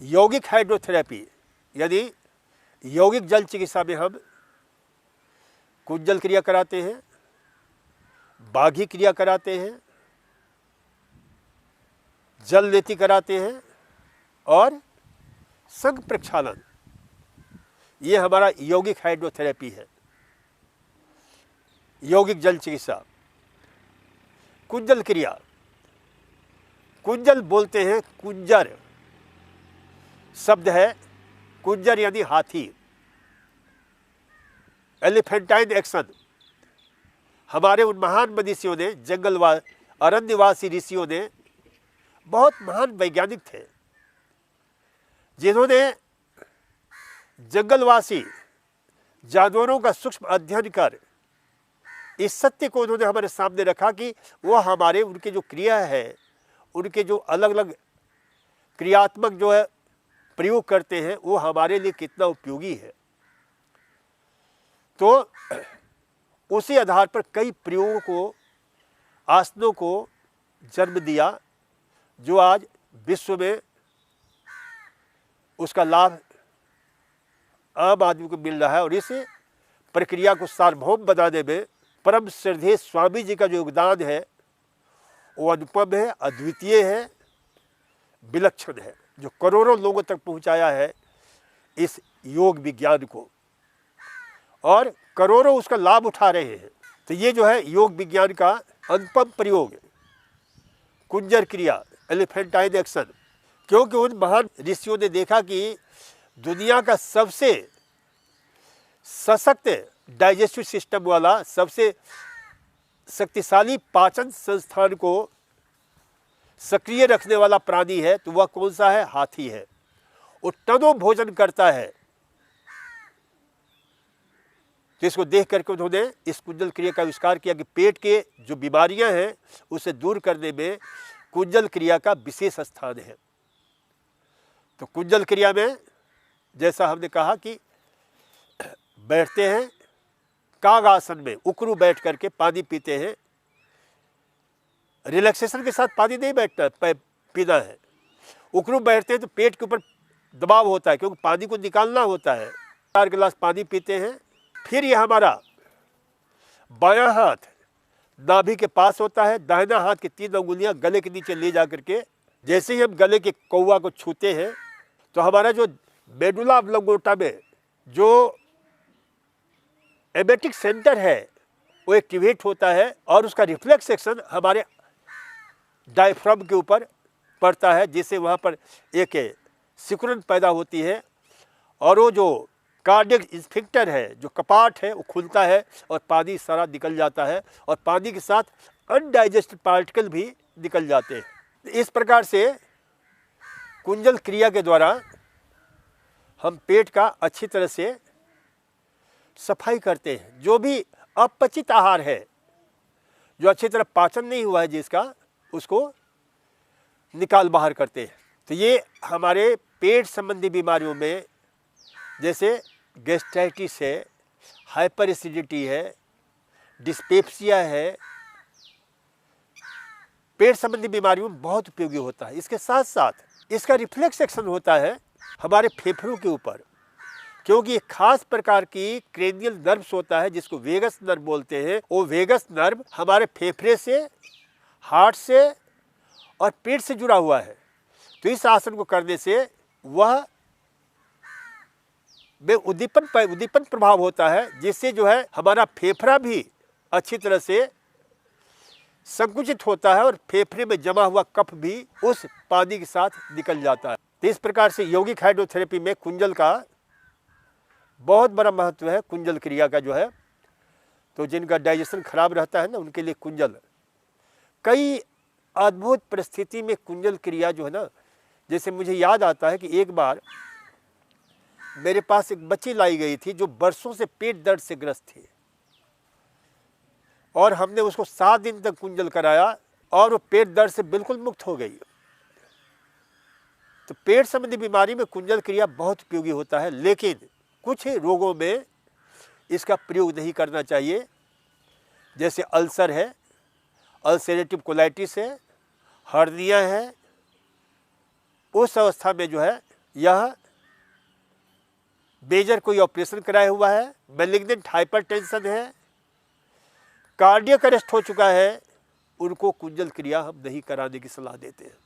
यौगिक हाइड्रोथेरेपी यानी यौगिक जल चिकित्सा में हम कुंजल क्रिया कराते हैं, बाघी क्रिया कराते हैं, जल लेती कराते हैं और संघ प्रक्षालन, ये हमारा यौगिक हाइड्रोथेरेपी है, यौगिक जल चिकित्सा। कुंजल क्रिया, कुंजल बोलते हैं कुंजर शब्द है, कुंजर यानी हाथी, एलिफेंटाइन एक्शन। हमारे उन महान मनीषियों ने, जंगलवास अरण्यवासी ऋषियों ने, बहुत महान वैज्ञानिक थे जिन्होंने जंगलवासी जानवरों का सूक्ष्म अध्ययन कर इस सत्य को उन्होंने हमारे सामने रखा कि वो हमारे उनके जो क्रिया है, उनके जो अलग अलग क्रियात्मक जो है प्रयोग करते हैं, वो हमारे लिए कितना उपयोगी है। तो उसी आधार पर कई प्रयोगों को, आसनों को जन्म दिया जो आज विश्व में उसका लाभ आम आदमी को मिल रहा है। और इस प्रक्रिया को सार्वभौम बनाने में परम श्रद्धेय स्वामी जी का जो योगदान है वो अनुपम है, अद्वितीय है, विलक्षण है, जो करोड़ों लोगों तक पहुंचाया है इस योग विज्ञान को, और करोड़ों उसका लाभ उठा रहे हैं। तो ये जो है योग विज्ञान का अनुपम प्रयोग है, कुंजर क्रिया, एलिफेंटाइन एक्शन। क्योंकि उन महान ऋषियों ने देखा कि दुनिया का सबसे सशक्त डाइजेस्टिव सिस्टम वाला, सबसे शक्तिशाली पाचन संस्थान को सक्रिय रखने वाला प्राणी है तो वह कौन सा है? हाथी है। वो टनों भोजन करता है। तो इसको देख करके उन्होंने इस कुंजल क्रिया का आविष्कार किया कि पेट के जो बीमारियां हैं उसे दूर करने में कुंजल क्रिया का विशेष स्थान है। तो कुंजल क्रिया में जैसा हमने कहा कि बैठते हैं काग आसन में, उकड़ू बैठ करके पानी पीते हैं। रिलैक्सेशन के साथ पानी नहीं बैठना पीना है। उकड़ू बैठते हैं तो पेट के ऊपर दबाव होता है क्योंकि पानी को निकालना होता है। 4 गिलास पानी पीते हैं। फिर ये हमारा बायां हाथ नाभि के पास होता है, दाहिना हाथ की 3 अंगुलियां गले के नीचे ले जा करके जैसे ही हम गले के कौवा को छूते हैं तो हमारा जो मेडुला ऑब्लोंगेटा में जो एमेटिक सेंटर है वो एक्टिवेट होता है और उसका रिफ्लेक्स एक्शन हमारे डायफ्राम के ऊपर पड़ता है, जिससे वहाँ पर एक सिकुड़न पैदा होती है और वो जो कार्डियक स्फिंक्टर है, जो कपाट है, वो खुलता है और पानी सारा निकल जाता है और पानी के साथ अनडाइजेस्टेड पार्टिकल भी निकल जाते हैं। इस प्रकार से कुंजल क्रिया के द्वारा हम पेट का अच्छी तरह से सफाई करते हैं। जो भी अपचित आहार है, जो अच्छी तरह पाचन नहीं हुआ है जिसका, उसको निकाल बाहर करते हैं। तो ये हमारे पेट संबंधी बीमारियों में जैसे गैस्ट्राइटिस है, हाइपर एसिडिटी है, डिस्पेप्सिया है, पेट संबंधी बीमारियों में बहुत उपयोगी होता है। इसके साथ साथ इसका रिफ्लेक्स एक्शन होता है हमारे फेफड़ों के ऊपर, क्योंकि एक खास प्रकार की क्रेनियल नर्व्स होता है जिसको वेगस नर्व बोलते हैं। वो वेगस नर्व हमारे फेफड़े से, हार्ट से और पेट से जुड़ा हुआ है। तो इस आसन को करने से वह में उद्दीपन प्रभाव होता है, जिससे जो है हमारा फेफड़ा भी अच्छी तरह से संकुचित होता है और फेफड़े में जमा हुआ कफ भी उस पानी के साथ निकल जाता है। तो इस प्रकार से यौगिक हाइड्रोथेरेपी में कुंजल का बहुत बड़ा महत्व है। कुंजल क्रिया का जो है, तो जिनका डाइजेशन खराब रहता है ना, उनके लिए कुंजल, कई अद्भुत परिस्थिति में कुंजल क्रिया जो है ना, जैसे मुझे याद आता है कि एक बार मेरे पास एक बच्ची लाई गई थी जो बरसों से पेट दर्द से ग्रस्त थी और हमने उसको 7 दिन तक कुंजल कराया और वो पेट दर्द से बिल्कुल मुक्त हो गई। तो पेट संबंधी बीमारी में कुंजल क्रिया बहुत उपयोगी होता है, लेकिन कुछ रोगों में इसका प्रयोग नहीं करना चाहिए। जैसे अल्सर है, अल्सरेटिव कोलाइटिस है, हर्निया है, उस अवस्था में जो है यह मेजर कोई ऑपरेशन कराया हुआ है, मैलिग्नेंट हाइपरटेंशन है, कार्डियक अरेस्ट हो चुका है, उनको कुंजल क्रिया हम नहीं कराने की सलाह देते हैं।